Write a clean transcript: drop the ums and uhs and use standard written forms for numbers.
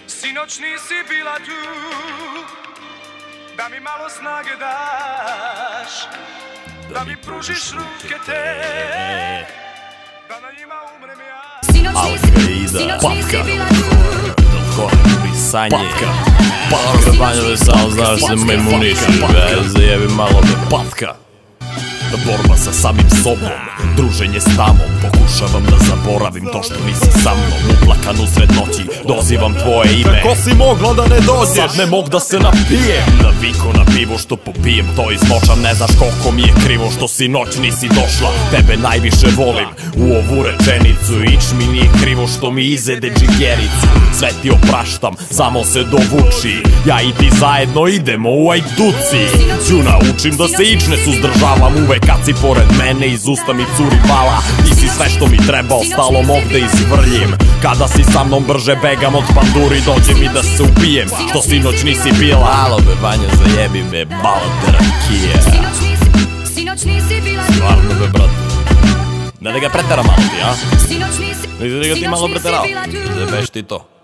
Sinoć nisi bila tu, da mi malo snage daš, da mi pružiš ruke te, da na njima umrem ja. Alkaida, patka, pisanje, patka, banjove samo znaš se me muniši, zajebi malo me patka. Borba sa samim sobom, druženje s tamom, pokušavam da zaboravim to što nisi sa mnom. Uplakan usred noći, dozivam tvoje ime. Kako si mogla da ne dođeš? Sad ne mog da se napijem, naviko na pivo što popijem, to izmočam. Ne znaš koliko mi je krivo što si noć nisi došla. Tebe najviše volim, u ovu rečenicu. Ić mi nije krivo što mi izede džigericu. Sve ti opraštam, samo se dovuči, ja i ti zajedno idemo u ajduci. Ću naučim da se ić ne suzdržavam uvek kad si pored mene, iz usta mi curi bala. Ti si sve što mi treba, ostalo mog da izvrljim. Kada si sa mnom brže begam od panduri, dođe mi da se ubijem što sinoć nisi bila. Alo be Vanja, zajebi me, bala te rakija. Stvarno be brate, ne da ga pretera malo ti, a? Ne da ga ti malo preterao, zebeš ti to.